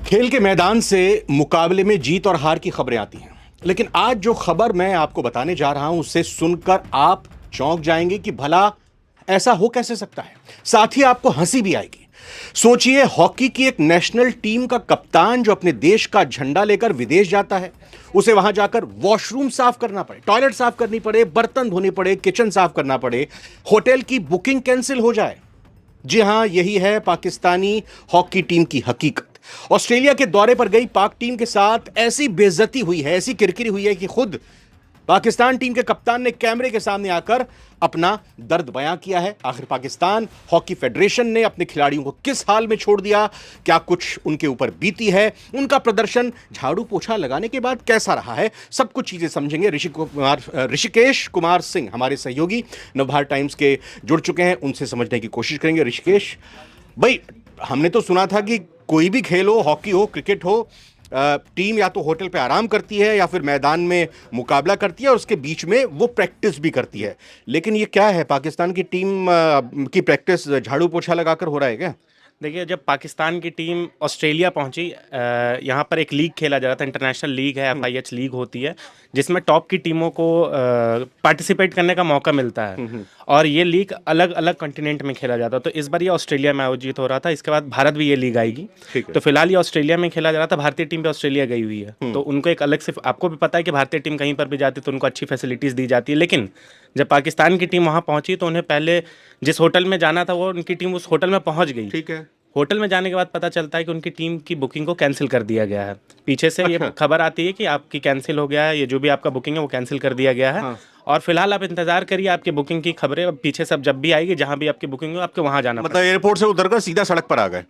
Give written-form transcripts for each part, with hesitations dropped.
खेल के मैदान से मुकाबले में जीत और हार की खबरें आती हैं, लेकिन आज जो खबर मैं आपको बताने जा रहा हूं उससे सुनकर आप चौंक जाएंगे कि भला ऐसा हो कैसे सकता है। साथ ही आपको हंसी भी आएगी। सोचिए, हॉकी की एक नेशनल टीम का कप्तान जो अपने देश का झंडा लेकर विदेश जाता है, उसे वहां जाकर वॉशरूम साफ करना पड़े, टॉयलेट साफ करनी पड़े, बर्तन धोने पड़े, किचन साफ करना पड़े, होटल की बुकिंग कैंसिल हो जाए। जी हां, यही है पाकिस्तानी हॉकी टीम की हकीकत। ऑस्ट्रेलिया के दौरे पर गई पाक टीम के साथ ऐसी बेइज्जती हुई है, ऐसी किरकिरी हुई है कि खुद पाकिस्तान टीम के कप्तान ने कैमरे के सामने आकर अपना दर्द बयां किया है। आखिर पाकिस्तान हॉकी फेडरेशन ने अपने खिलाड़ियों को किस हाल में छोड़ दिया, क्या कुछ उनके ऊपर बीती है, उनका प्रदर्शन झाड़ू पोछा लगाने के बाद कैसा रहा है, सब कुछ चीजें समझेंगे। ऋषिकेश कुमार सिंह हमारे सहयोगी नवभारत टाइम्स के जुड़ चुके हैं, उनसे समझने की कोशिश करेंगे। ऋषिकेश भाई, हमने तो सुना था कि कोई भी खेल हो, हॉकी हो, क्रिकेट हो, टीम या तो होटल पे आराम करती है या फिर मैदान में मुकाबला करती है और उसके बीच में वो प्रैक्टिस भी करती है। लेकिन ये क्या है, पाकिस्तान की टीम की प्रैक्टिस झाड़ू पोछा लगाकर हो रहा है क्या? देखिए, जब पाकिस्तान की टीम ऑस्ट्रेलिया पहुंची, यहाँ पर एक लीग खेला जा रहा था, इंटरनेशनल लीग है, FIH लीग होती है, जिसमें टॉप की टीमों को पार्टिसिपेट करने का मौका मिलता है। और ये लीग अलग अलग कॉन्टिनेंट में खेला जाता है। तो इस बार ये ऑस्ट्रेलिया में आयोजित हो रहा था, इसके बाद भारत भी ये लीग आएगी। तो फिलहाल ये ऑस्ट्रेलिया में खेला जा रहा था, भारतीय टीम पे ऑस्ट्रेलिया गई हुई है, तो उनको एक अलग से, आपको भी पता है कि भारतीय टीम कहीं पर भी जाती है तो उनको अच्छी फैसिलिटीज़ दी जाती है। लेकिन जब पाकिस्तान की टीम वहाँ पहुंची तो उन्हें पहले जिस होटल में जाना था वो उनकी टीम उस होटल में पहुंच गई। ठीक है। होटल में जाने के बाद पता चलता है कि उनकी टीम की बुकिंग को कैंसिल कर दिया गया है। पीछे से ये खबर आती है कि आपकी कैंसिल हो गया है, ये जो भी आपका बुकिंग है वो कैंसिल कर दिया गया है। हाँ। और फिलहाल आप इंतजार करिए, आपकी बुकिंग की खबरें पीछे सब जब भी आएगी, जहां भी आपकी बुकिंग हो आपके वहां जाना। मतलब एयरपोर्ट से उतरकर सीधा सड़क पर आ गए?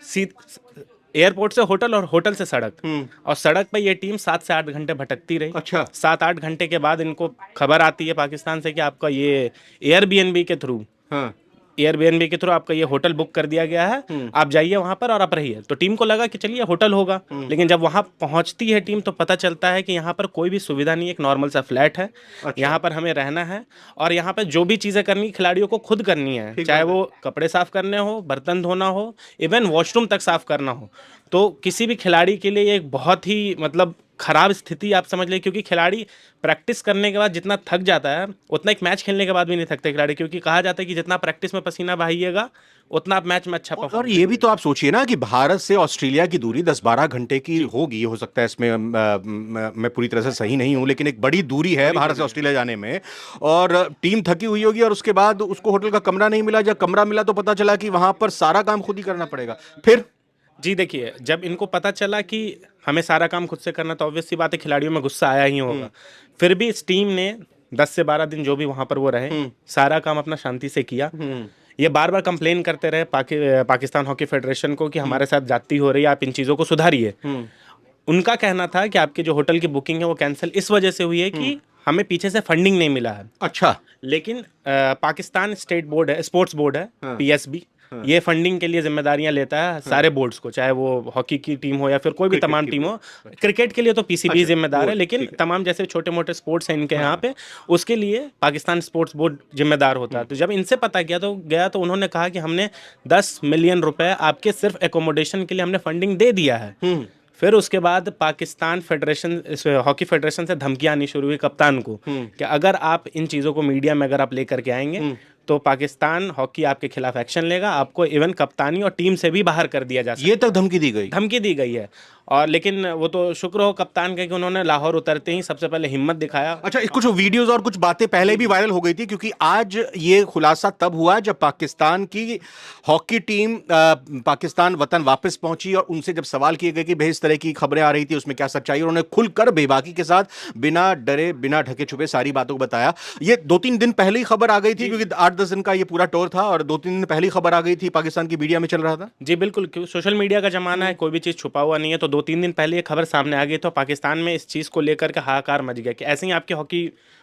एयरपोर्ट से होटल और होटल से सड़क। और सड़क पर ये टीम 7 से 8 घंटे भटकती रही। अच्छा। 7-8 घंटे के बाद इनको खबर आती है पाकिस्तान से कि आपका ये एयरबीएनबी के थ्रू, एयरबीएनबी के थ्रू आपका ये होटल बुक कर दिया गया है, आप जाइए वहां पर और आप रहिए। तो टीम को लगा कि चलिए होटल होगा, लेकिन जब वहां पहुंचती है टीम तो पता चलता है कि यहाँ पर कोई भी सुविधा नहीं है, एक नॉर्मल सा फ्लैट है। अच्छा। यहाँ पर हमें रहना है और यहाँ पर जो भी चीज़ें करनी खिलाड़ियों को खुद करनी है, चाहे वो कपड़े साफ करने हो, बर्तन धोना हो, इवन वॉशरूम तक साफ करना हो। तो किसी भी खिलाड़ी के लिए एक बहुत ही मतलब खराब स्थिति आप समझ लें, क्योंकि खिलाड़ी प्रैक्टिस करने के बाद जितना थक जाता है उतना एक मैच खेलने के बाद भी नहीं थकते खिलाड़ी, क्योंकि कहा जाता है कि जितना प्रैक्टिस में पसीना बहाइएगा उतना आप मैच में अच्छा परफॉर्म। और ये भी तो आप सोचिए ना कि भारत से ऑस्ट्रेलिया की दूरी 10-12 घंटे की होगी, हो सकता है इसमें मैं पूरी तरह से सही नहीं हूं, लेकिन एक बड़ी दूरी है भारत से ऑस्ट्रेलिया जाने में। और टीम थकी हुई होगी और उसके बाद उसको होटल का कमरा नहीं मिला, जब कमरा मिला तो पता चला कि वहां पर सारा काम खुद ही करना पड़ेगा। फिर जी देखिए, जब इनको पता चला कि हमें सारा काम खुद से करना, तो ऑब्वियस सी बात है खिलाड़ियों में गुस्सा आया ही होगा। फिर भी इस टीम ने 10 से 12 दिन जो भी वहां पर वो रहे, सारा काम अपना शांति से किया। ये बार बार कंप्लेन करते रहे पाकिस्तान हॉकी फेडरेशन को कि हमारे साथ जाती हो रही है, आप इन चीज़ों को सुधारिए। उनका कहना था कि आपकी जो होटल की बुकिंग है वो कैंसिल इस वजह से हुई है कि हमें पीछे से फंडिंग नहीं मिला है। अच्छा। लेकिन पाकिस्तान स्टेट बोर्ड है, स्पोर्ट्स बोर्ड है, PSB, ये फंडिंग के लिए जिम्मेदारियां लेता है सारे बोर्ड्स को, चाहे वो हॉकी की टीम हो या फिर कोई भी तमाम टीम हो। क्रिकेट के लिए तो PCB जिम्मेदार है, लेकिन तमाम जैसे छोटे मोटे स्पोर्ट्स हैं इनके यहाँ पे, उसके लिए पाकिस्तान स्पोर्ट्स बोर्ड जिम्मेदार होता है। तो जब इनसे पता किया तो तो उन्होंने कहा कि हमने 10 मिलियन रुपए आपके सिर्फ एकोमोडेशन के लिए हमने फंडिंग दे दिया है। फिर उसके बाद पाकिस्तान फेडरेशन, हॉकी फेडरेशन से धमकियां आनी शुरू हुई कप्तान को कि अगर आप इन चीज़ों को मीडिया में अगर आप लेकर के आएंगे तो पाकिस्तान हॉकी आपके खिलाफ एक्शन लेगा, आपको इवन कप्तानी और टीम से भी बाहर कर दिया जा सकता है। ये तक धमकी दी गई? धमकी दी गई है। और लेकिन वो तो शुक्र हो कप्तान का कि उन्होंने लाहौर उतरते ही सबसे पहले हिम्मत दिखाया। अच्छा, कुछ वीडियोस और कुछ बातें पहले भी वायरल हो गई थी, क्योंकि आज ये खुलासा तब हुआ जब पाकिस्तान की हॉकी टीम पाकिस्तान वतन वापस पहुंची और उनसे जब सवाल किए गए कि भाई इस तरह की खबरें आ रही थी उसमें क्या सच्चाई, उन्होंने खुलकर बेबाकी के साथ बिना डरे बिना ढके छुपे सारी बातों को बताया। ये 2-3 दिन पहले ही खबर आ गई थी, क्योंकि 8-10 दिन का ये पूरा टूर था और 2-3 दिन पहले ही खबर आ गई थी, पाकिस्तान की मीडिया में चल रहा था। जी बिल्कुल, क्यों सोशल मीडिया का जमाना है, कोई भी चीज़ छुपा हुआ नहीं है। तो 2-3 दिन पहले ये खबर सामने आ गई तो पाकिस्तान में इस चीज़ को लेकर के हाहाकार मच गया कि ऐसे ही आपके हॉकी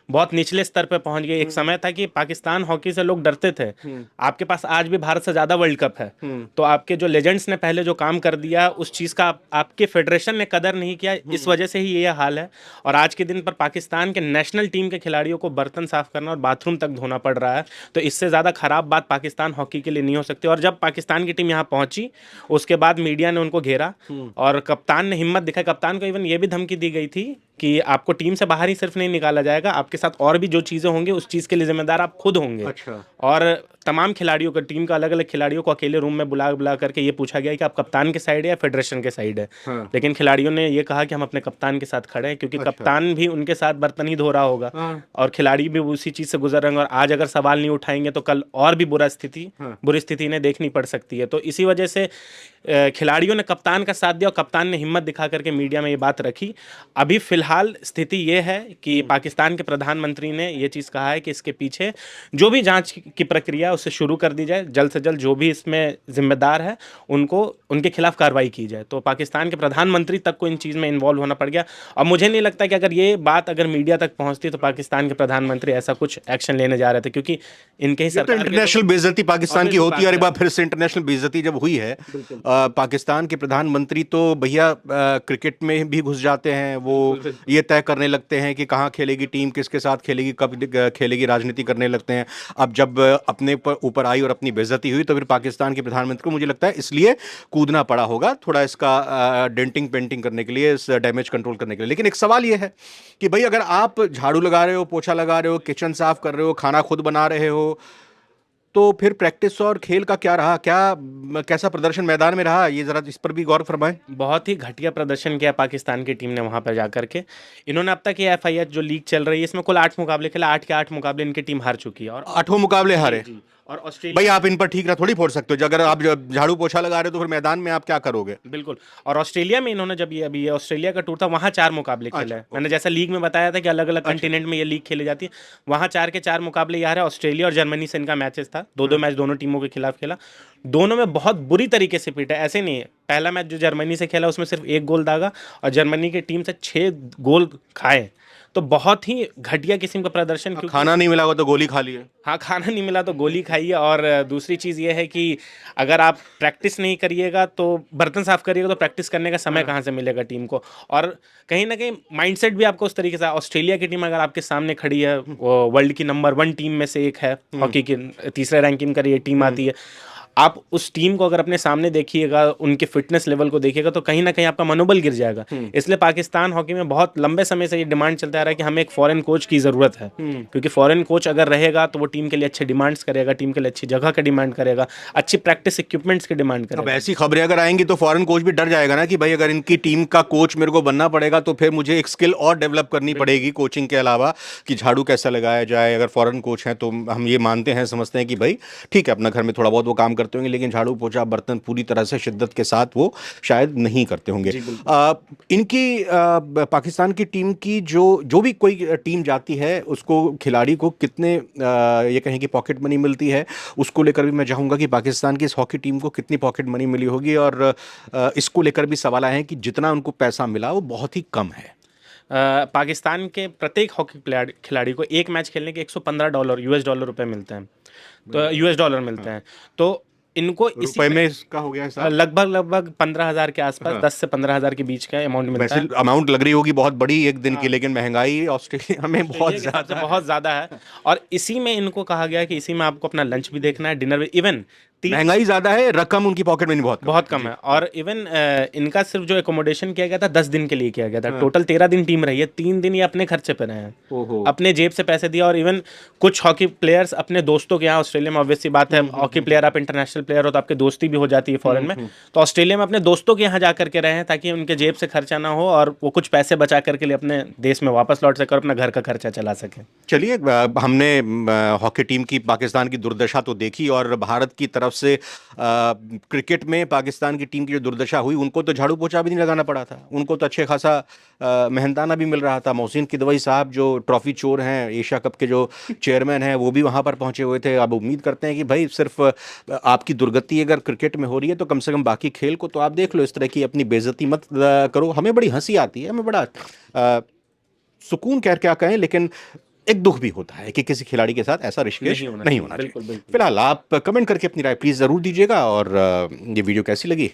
बहुत निचले स्तर पे पहुंच गए। एक समय था कि पाकिस्तान हॉकी से लोग डरते थे। आपके पास आज भी भारत से ज्यादा वर्ल्ड कप है, तो आपके जो लेजेंड्स ने पहले जो काम कर दिया उस चीज का आपके फेडरेशन ने कदर नहीं किया, इस वजह से ही ये हाल है। और आज के दिन पर पाकिस्तान के नेशनल टीम के खिलाड़ियों को बर्तन साफ करना और बाथरूम तक धोना पड़ रहा है। तो इससे ज्यादा खराब बात पाकिस्तान हॉकी के लिए नहीं हो सकती। और जब पाकिस्तान की टीम यहाँ पहुंची, उसके बाद मीडिया ने उनको घेरा और कप्तान ने हिम्मत दिखाई। कप्तान को इवन ये भी धमकी दी गई थी कि आपको टीम से बाहर ही सिर्फ नहीं निकाला जाएगा, आपके साथ और भी जो चीजें होंगी उस चीज के लिए जिम्मेदार आप खुद होंगे। अच्छा। और तमाम खिलाड़ियों को, टीम का अलग अलग खिलाड़ियों को अकेले रूम में बुला बुला करके ये पूछा गया कि आप कप्तान के साइड है या फेडरेशन के साइड है। हाँ। लेकिन खिलाड़ियों ने ये कहा कि हम अपने कप्तान के साथ खड़े हैं, क्योंकि कप्तान भी उनके साथ बर्तन ही धो रहा होगा और खिलाड़ी भी उसी चीज से गुजर रहे हैं। और आज अगर सवाल नहीं उठाएंगे तो कल और भी बुरी स्थिति इन्हें देखनी पड़ सकती है। तो इसी वजह से खिलाड़ियों ने कप्तान का साथ दिया और कप्तान ने हिम्मत दिखा करके मीडिया में ये बात रखी। अभी फिलहाल स्थिति ये है कि पाकिस्तान के प्रधानमंत्री ने ये चीज़ कहा है कि इसके पीछे जो भी जांच की प्रक्रिया उसे शुरू कर दी जाए, जल्द से जल्द जो भी इसमें जिम्मेदार है उनको उनके खिलाफ कार्रवाई की जाए। तो पाकिस्तान के प्रधानमंत्री तक को इन चीज़ में इन्वॉल्व होना पड़ गया। और मुझे नहीं लगता कि अगर ये बात अगर मीडिया तक पहुंचती तो पाकिस्तान के प्रधानमंत्री ऐसा कुछ एक्शन लेने जा रहे थे, क्योंकि इनके ही सरकार इंटरनेशनल बेइज्जती पाकिस्तान की होती है और एक बार फिर से इंटरनेशनल बेइज्जती जब हुई है, पाकिस्तान के प्रधानमंत्री तो भैया क्रिकेट में भी घुस जाते हैं। वो ये तय करने लगते हैं कि कहाँ खेलेगी टीम, किसके साथ खेलेगी, कब खेलेगी, राजनीति करने लगते हैं। अब जब अपने ऊपर आई और अपनी बेइज्जती हुई तो फिर पाकिस्तान के प्रधानमंत्री को मुझे लगता है इसलिए कूदना पड़ा होगा थोड़ा इसका डेंटिंग पेंटिंग करने के लिए, इस डैमेज कंट्रोल करने के लिए। लेकिन एक सवाल ये है कि भाई अगर आप झाड़ू लगा रहे हो, पोछा लगा रहे हो, किचन साफ कर रहे हो, खाना खुद बना रहे हो, तो फिर प्रैक्टिस और खेल का क्या रहा, कैसा प्रदर्शन मैदान में रहा, ये जरा इस पर भी गौर फरमाएं। बहुत ही घटिया प्रदर्शन किया पाकिस्तान की टीम ने वहां पर जाकर के। इन्होंने अब तक ये FIH जो लीग चल रही है इसमें कुल 8 मुकाबले खेला, 8 के 8 मुकाबले इनकी टीम हार चुकी है और 8 मुकाबले हारे। और ऑस्ट्रेलिया, भाई आप इन पर ठीक रहा थोड़ी फोड़ सकते हो। अगर आप झाड़ू पोछा लगा रहे हो तो फिर मैदान में आप क्या करोगे। बिल्कुल। और ऑस्ट्रेलिया में इन्होंने जब ये ऑस्ट्रेलिया का टूर था वहां 4 मुकाबले खेले हैं। मैंने जैसा लीग में बताया था कि अलग अलग कंटिनेंट में ये लीग खेली जाती है, वहां 4 के 4 मुकाबले यार है। ऑस्ट्रेलिया और जर्मनी से इनका मैचेस था, 2-2 मैच दोनों टीमों के खिलाफ खेला, दोनों में बहुत बुरी तरीके से पीटा। ऐसे नहीं है, पहला मैच जो जर्मनी से खेला उसमें सिर्फ 1 गोल दागा और जर्मनी की टीम से 6 गोल खाए। तो बहुत ही घटिया किस्म का प्रदर्शन। क्योंकि खाना नहीं मिला हो तो गोली खा लिए। हाँ, खाना नहीं मिला तो गोली खाइए। और दूसरी चीज़ ये है कि अगर आप प्रैक्टिस नहीं करिएगा तो बर्तन साफ करिएगा तो प्रैक्टिस करने का समय कहाँ से मिलेगा टीम को। और कहीं ना कहीं माइंडसेट भी आपको उस तरीके से, ऑस्ट्रेलिया की टीम अगर आपके सामने खड़ी है, वो वर्ल्ड की नंबर 1 टीम में से एक है, हॉकी की 3रे रैंकिंग का ये टीम आती है, आप उस टीम को अगर अपने सामने देखिएगा, उनके फिटनेस लेवल को देखिएगा तो कहीं ना कहीं आपका मनोबल गिर जाएगा। इसलिए पाकिस्तान हॉकी में बहुत लंबे समय से ये डिमांड चलता आ रहा है कि हमें एक फॉरेन कोच की ज़रूरत है, क्योंकि फॉरेन कोच अगर रहेगा तो वो टीम के लिए अच्छे डिमांड्स करेगा, टीम के लिए अच्छी जगह का डिमांड करेगा, अच्छी प्रैक्टिस इक्विपमेंट्स की डिमांड अब करेगा। ऐसी खबरें अगर आएंगी तो फॉरेन कोच भी डर जाएगा ना कि भाई अगर इनकी टीम का कोच मेरे को बनना पड़ेगा तो फिर मुझे एक स्किल और डेवलप करनी पड़ेगी कोचिंग के अलावा, कि झाड़ू कैसा लगाया जाए। अगर फॉरेन कोच हैं तो हम ये मानते हैं, समझते हैं कि भाई ठीक है अपना घर में थोड़ा बहुत वो काम करते होंगे, लेकिन झाड़ू पोछा बर्तन पूरी तरह से शिद्दत के साथ वो शायद नहीं करते होंगे। इनकी पाकिस्तान की टीम की जो भी कोई टीम जाती है उसको, खिलाड़ी को कितने ये कहें कि पॉकेट मनी मिलती है, उसको लेकर भी मैं चाहूँगा कि पाकिस्तान की इस हॉकी टीम को कितनी पॉकेट मनी मिली होगी। और इसको लेकर भी सवाल आए हैं कि जितना उनको पैसा मिला वो बहुत ही कम है। पाकिस्तान के प्रत्येक हॉकी खिलाड़ी को एक मैच खेलने के $115 US डॉलर रुपए मिलते हैं, तो US डॉलर मिलते हैं। तो इनको रुपए में इसका हो गया लगभग 15,000 के आसपास, 10 से 15,000 के बीच का अमाउंट मिलता है। वैसे अमाउंट लग रही होगी बहुत बड़ी एक दिन की, लेकिन महंगाई ऑस्ट्रेलिया में बहुत ज़्यादा है। और इसी में इनको कहा गया कि इसी में आपको अपना लंच भी देखना है, डिनर भी। इवन महंगाई ज्यादा है, रकम उनकी पॉकेट में बहुत कम है। और इवन इनका सिर्फ जो एकोमोडेशन किया गया था 10 दिन के लिए किया गया था। टोटल 13 दिन टीम रही है, 3 दिन ये अपने खर्चे पे रहे हैं, अपने जेब से पैसे दिया। और इवन कुछ हॉकी प्लेयर्स अपने दोस्तों के यहाँ, ऑस्ट्रेलिया में ऑब्वियस सी बात है, हॉकी प्लेयर आप इंटरनेशनल प्लेयर हो तो आपकी दोस्ती भी हो जाती है फॉरेन में, तो ऑस्ट्रेलिया में अपने दोस्तों के यहाँ जा करके रहे हैं ताकि उनके जेब से खर्चा ना हो और वो कुछ पैसे बचा करके लिए अपने देश में वापस लौट सके और अपना घर का खर्चा चला सके। चलिए, हमने हॉकी टीम की पाकिस्तान की दुर्दशा तो देखी, और भारत की तरफ से क्रिकेट में पाकिस्तान की टीम की जो दुर्दशा हुई, उनको तो झाड़ू पोछा भी नहीं लगाना पड़ा था, उनको तो अच्छे खासा मेहनताना भी मिल रहा था। मोहसिन किदवई साहब जो ट्रॉफी चोर हैं, एशिया कप के जो चेयरमैन हैं, वो भी वहाँ पर पहुँचे हुए थे। अब उम्मीद करते हैं कि भाई सिर्फ आपकी दुर्गति अगर क्रिकेट में हो रही है तो कम से कम बाकी खेल को तो आप देख लो, इस तरह की अपनी बेइज्जती मत करो। हमें बड़ी हंसी आती है, हमें बड़ा सुकून क्या कहें, लेकिन एक दुख भी होता है कि किसी खिलाड़ी के साथ ऐसा ऋषिकेश नहीं होना चाहिए। बिल्कुल, बिल्कुल। फिलहाल आप कमेंट करके अपनी राय प्लीज़ ज़रूर दीजिएगा, और ये वीडियो कैसी लगी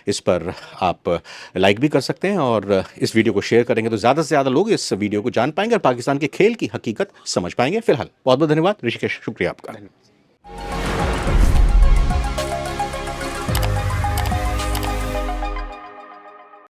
इस पर आप लाइक भी कर सकते हैं, और इस वीडियो को शेयर करेंगे तो ज़्यादा से ज़्यादा लोग इस वीडियो को जान पाएंगे और पाकिस्तान के खेल की हकीकत समझ पाएंगे। फिलहाल बहुत बहुत धन्यवाद ऋषिकेश, शुक्रिया आपका।